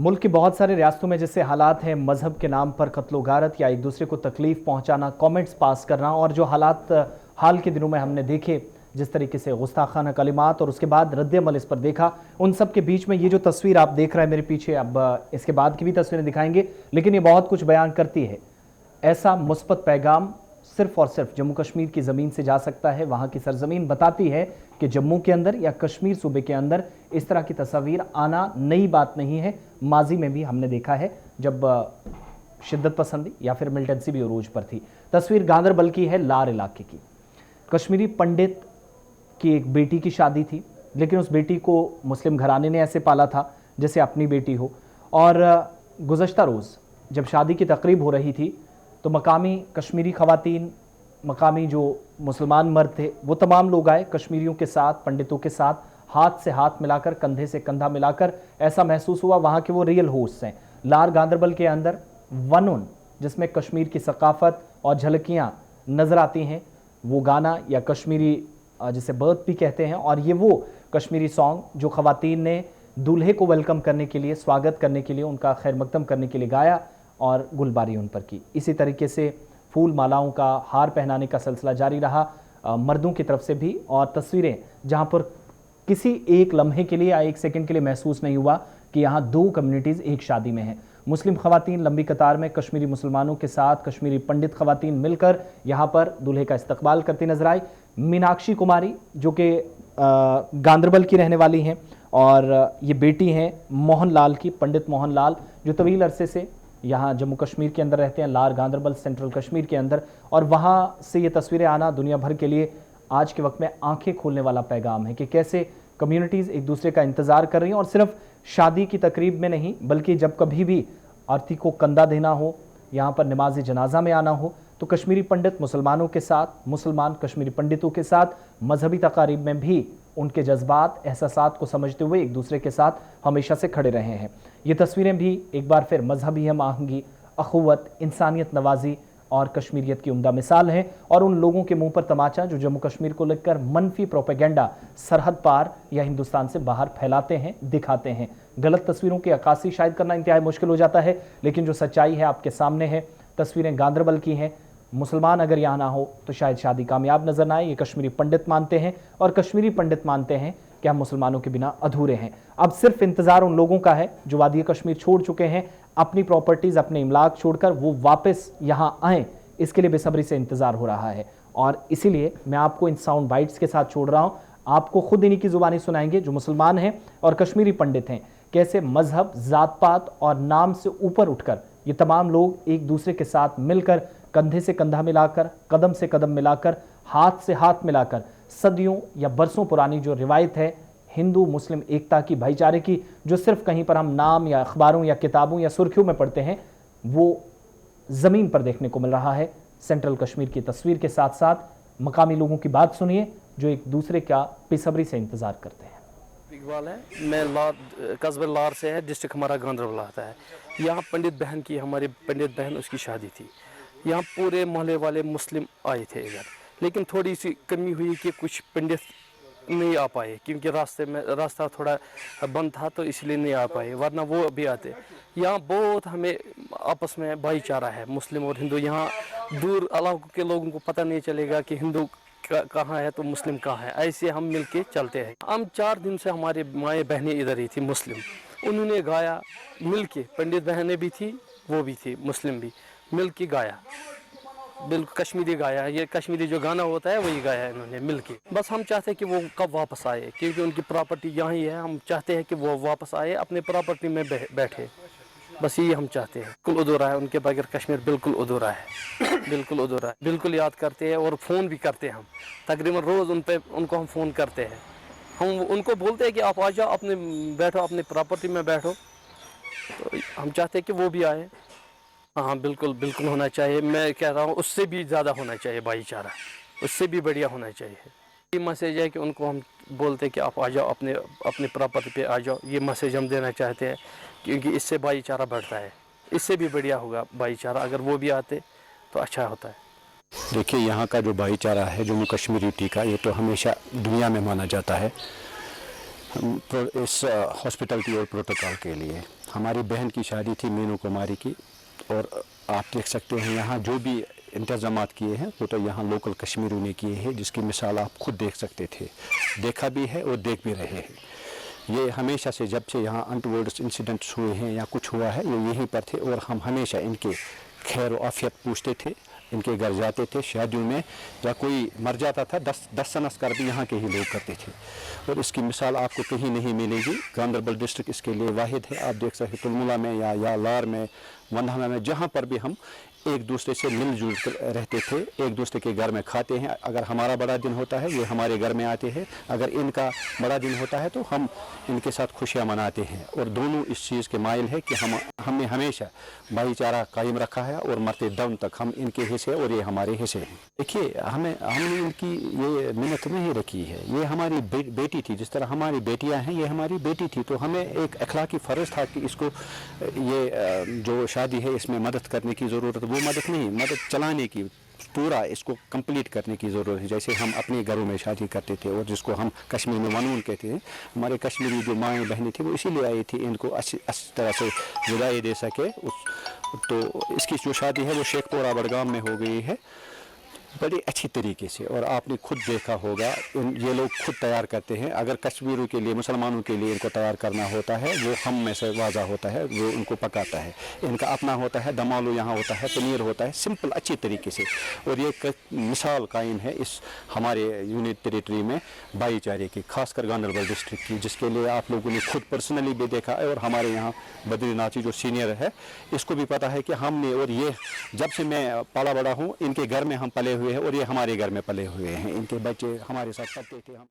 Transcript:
मुल्क की बहुत सारे रियासतों में जैसे हालात हैं, मजहब के नाम पर कत्ल गारत या एक दूसरे को तकलीफ पहुंचाना, कमेंट्स पास करना, और जो हालात हाल के दिनों में हमने देखे, जिस तरीके से गुस्ताखाना कलिमात और उसके बाद रद्द-ए-अमल इस पर देखा, उन सब के बीच में ये जो तस्वीर आप देख रहे हैं मेरे पीछे, अब इसके बाद की भी तस्वीरें दिखाएंगे, लेकिन ये बहुत कुछ बयान करती है। ऐसा मुस्बत पैगाम सिर्फ और सिर्फ जम्मू कश्मीर की ज़मीन से जा सकता है। वहाँ की सरजमीन बताती है कि जम्मू के अंदर या कश्मीर सूबे के अंदर इस तरह की तस्वीर आना नई बात नहीं है। माजी में भी हमने देखा है जब शिद्दत पसंदी या फिर मिलिटेंसी भी उरूज पर थी। तस्वीर गांदरबल की है, लार इलाके की। कश्मीरी पंडित की एक बेटी की शादी थी, लेकिन उस बेटी को मुस्लिम घराने ने ऐसे पाला था जैसे अपनी बेटी हो। और गुज़श्ता रोज़ जब शादी की तकरीब हो रही थी तो मकामी कश्मीरी ख़वातीन, मकामी जो मुसलमान मर्द थे, वो तमाम लोग आए कश्मीरियों के साथ, पंडितों के साथ, हाथ से हाथ मिलाकर, कंधे से कंधा मिलाकर। ऐसा महसूस हुआ वहाँ के वो रियल होस्ट हैं। लार गांदरबल के अंदर वनुन, जिसमें कश्मीर की सकाफ़त और झलकियाँ नज़र आती हैं, वो गाना या कश्मीरी जिसे बर्थ भी कहते हैं, और ये वो कश्मीरी सॉन्ग जो ख़वातीन ने दूल्हे को वेलकम करने के लिए, स्वागत करने के लिए, उनका खैर मकदम करने के लिए गाया और गुलबारी उन पर की। इसी तरीके से फूल मालाओं का हार पहनाने का सिलसिला जारी रहा मर्दों की तरफ से भी। और तस्वीरें जहां पर किसी एक लम्हे के लिए या एक सेकंड के लिए महसूस नहीं हुआ कि यहाँ दो कम्युनिटीज़ एक शादी में हैं। मुस्लिम ख़वातीन लंबी कतार में कश्मीरी मुसलमानों के साथ, कश्मीरी पंडित ख़वातीन मिलकर यहाँ पर दूल्हे का इस्तकबाल करती नजर आई। मीनाक्षी कुमारी जो कि गांदरबल की रहने वाली हैं, और ये बेटी हैं मोहन लाल की, पंडित मोहन लाल, जो तवील अरसे से यहाँ जम्मू कश्मीर के अंदर रहते हैं, लार गांदरबल सेंट्रल कश्मीर के अंदर। और वहाँ से ये तस्वीरें आना दुनिया भर के लिए आज के वक्त में आंखें खोलने वाला पैगाम है कि कैसे कम्युनिटीज़ एक दूसरे का इंतज़ार कर रही हैं। और सिर्फ शादी की तकरीब में नहीं, बल्कि जब कभी भी अर्थी को कंधा देना हो, यहाँ पर नमाज जनाजा में आना हो, तो कश्मीरी पंडित मुसलमानों के साथ, मुसलमान कश्मीरी पंडितों के साथ, मजहबी तकारीब में भी उनके जज्बात, एहसासात को समझते हुए एक दूसरे के साथ हमेशा से खड़े रहे हैं। ये तस्वीरें भी एक बार फिर मजहबी हम आहंगी, अखुवत, इंसानियत नवाजी और कश्मीरियत की उम्दा मिसाल है। और उन लोगों के मुंह पर तमाचा जो जम्मू कश्मीर को लेकर मनफी प्रोपेगेंडा सरहद पार या हिंदुस्तान से बाहर फैलाते हैं, दिखाते हैं। गलत तस्वीरों की अक्कासी शायद करना इंतहाई मुश्किल हो जाता है, लेकिन जो सच्चाई है आपके सामने है। तस्वीरें गांदरबल की हैं। मुसलमान अगर यहाँ ना हो तो शायद शादी कामयाब नजर ना आए, ये कश्मीरी पंडित मानते हैं, और कश्मीरी पंडित मानते हैं कि हम मुसलमानों के बिना अधूरे हैं। अब सिर्फ इंतजार उन लोगों का है जो वादी कश्मीर छोड़ चुके हैं, अपनी प्रॉपर्टीज, अपने इमलाक छोड़कर वो वापस यहाँ आएँ, इसके लिए बेसब्री से इंतजार हो रहा है। और इसीलिए मैं आपको इन साउंड बाइट्स के साथ छोड़ रहा हूँ। आपको खुद इन्हीं की जुबानी सुनाएंगे जो मुसलमान हैं और कश्मीरी पंडित हैं, कैसे मजहब, जात पात और नाम से ऊपर उठकर ये तमाम लोग एक दूसरे के साथ मिलकर, कंधे से कंधा मिलाकर, कदम से कदम मिलाकर, हाथ से हाथ मिलाकर, सदियों या बरसों पुरानी जो रिवायत है हिंदू मुस्लिम एकता की, भाईचारे की, जो सिर्फ कहीं पर हम नाम या अखबारों या किताबों या सुर्खियों में पढ़ते हैं, वो ज़मीन पर देखने को मिल रहा है। सेंट्रल कश्मीर की तस्वीर के साथ साथ मकामी लोगों की बात सुनिए जो एक दूसरे का बेसब्री से इंतज़ार करते हैं। इकबाल है, मैं लार, कस्बा लार से है, डिस्ट्रिक्ट हमारा गांदरबल आता है। यहाँ पंडित बहन की, हमारी पंडित बहन, उसकी शादी थी। यहाँ पूरे मोहल्ले वाले मुस्लिम आए थे इधर, लेकिन थोड़ी सी कमी हुई कि कुछ पंडित नहीं आ पाए क्योंकि रास्ता थोड़ा बंद था, तो इसलिए नहीं आ पाए, वरना वो भी आते। यहाँ बहुत हमें आपस में भाईचारा है, मुस्लिम और हिंदू। यहाँ दूर इलाकों के लोगों को पता नहीं चलेगा कि हिंदू कहाँ है तो मुस्लिम कहाँ है, ऐसे हम मिलके चलते हैं। हम 4 दिन से हमारे माएँ बहनें इधर ही थी मुस्लिम, उन्होंने गाया मिलके, पंडित बहनें भी थी, वो भी थी मुस्लिम भी, मिलके गाया, बिल्कुल कश्मीरी गाया। ये कश्मीरी जो गाना होता है वही गाया इन्होंने मिलके। बस हम चाहते हैं कि वो कब वापस आए, क्योंकि उनकी प्रॉपर्टी यहाँ ही है। हम चाहते हैं कि वो वापस आए, अपने प्रॉपर्टी में बैठे, बस ये हम चाहते हैं। बिल्कुल अधूरा है, उनके बगैर कश्मीर बिल्कुल अधूरा है, बिल्कुल अधूरा है। बिल्कुल याद करते हैं और फ़ोन भी करते हैं हम, तकरीबन रोज़ उनको हम फ़ोन करते हैं। हम उनको बोलते हैं कि आप आ जाओ, अपने बैठो, अपनी प्रॉपर्टी में बैठो। तो हम चाहते हैं कि वो भी आए। हाँ बिल्कुल बिल्कुल होना चाहिए। मैं कह रहा हूँ उससे भी ज़्यादा होना चाहिए भाईचारा, उससे भी बढ़िया होना चाहिए। ये मैसेज है कि उनको हम बोलते हैं कि आप आ जाओ, अपने प्रॉपर्टी पे आ जाओ। ये मैसेज हम देना चाहते हैं क्योंकि इससे भाईचारा बढ़ता है, इससे भी बढ़िया होगा भाईचारा अगर वो भी आते तो अच्छा होता है। देखिए, यहाँ का जो भाईचारा है जम्मू कश्मीरिटी का, ये तो हमेशा दुनिया में माना जाता है इस हॉस्पिटलिटी और प्रोटोकॉल के लिए। हमारी बहन की शादी थी मीनू कुमारी की, और आप देख सकते हैं यहाँ जो भी इंतजामात किए हैं वो तो यहाँ लोकल कश्मीरियों ने किए हैं, जिसकी मिसाल आप खुद देख सकते थे, देखा भी है और देख भी रहे हैं। ये हमेशा से जब से यहाँ अनटवर्ड्स इंसिडेंट्स हुए हैं या कुछ हुआ है, ये यहीं पर थे और हम हमेशा इनके खैर आफियत पूछते थे, इनके घर जाते थे शादियों में, या कोई मर जाता था 10 संस्कार भी यहाँ के ही लोग करते थे, और इसकी मिसाल आपको कहीं नहीं मिलेगी। गांदरबल डिस्ट्रिक्ट इसके लिए वाहिद है। आप देख सकते तुलमुला में या लार में, वंधाना में, जहाँ पर भी हम एक दूसरे से मिलजुल कर रहते थे, एक दूसरे के घर में खाते हैं। अगर हमारा बड़ा दिन होता है ये हमारे घर में आते हैं, अगर इनका बड़ा दिन होता है तो हम इनके साथ खुशियाँ मनाते हैं, और दोनों इस चीज़ के माइल है कि हमने हमेशा भाईचारा कायम रखा है और मरते दम तक हम इनके हिस्से और ये हमारे हिस्से हैं। देखिए हमने इनकी ये मिन्नत नहीं रखी है, ये हमारी बेटी थी, जिस तरह हमारी बेटियां हैं ये हमारी बेटी थी, तो हमें एक अखलाकी फ़र्ज था कि इसको ये जो शादी है इसमें मदद करने की ज़रूरत, वो मदद नहीं, मदद चलाने की, पूरा इसको कंप्लीट करने की ज़रूरत है। जैसे हम अपने घरों में शादी करते थे और जिसको हम कश्मीर में वनून कहते हैं, हमारे कश्मीरी जो माएँ बहनें थी वो इसीलिए आई थी इनको अच्छी तरह से विदाई दे सके। तो इसकी जो शादी है वो शेखपुरा बड़गाम में हो गई है बड़ी अच्छी तरीके से, और आपने खुद देखा होगा ये लोग खुद तैयार करते हैं। अगर कश्मीरियों के लिए, मुसलमानों के लिए इनको तैयार करना होता है वो हम में से वाजा होता है, वो उनको पकाता है। इनका अपना होता है, दमालू यहाँ होता है, पनीर होता है, सिंपल अच्छी तरीके से, और ये मिसाल कायम है इस हमारे यूनिट टेरिटरी में भाईचारे की, खासकर गांदरबल डिस्ट्रिक्ट की, जिसके लिए आप लोगों ने खुद पर्सनली भी देखा है, और हमारे यहाँ बद्रीनाथी जो सीनियर है इसको भी पता है कि हमने, और ये जब से मैं पाला बड़ा हूँ इनके घर में हम पले हुए हैं और ये हमारे घर में पले हुए हैं, इनके बच्चे हमारे साथ पढ़ते थे हम।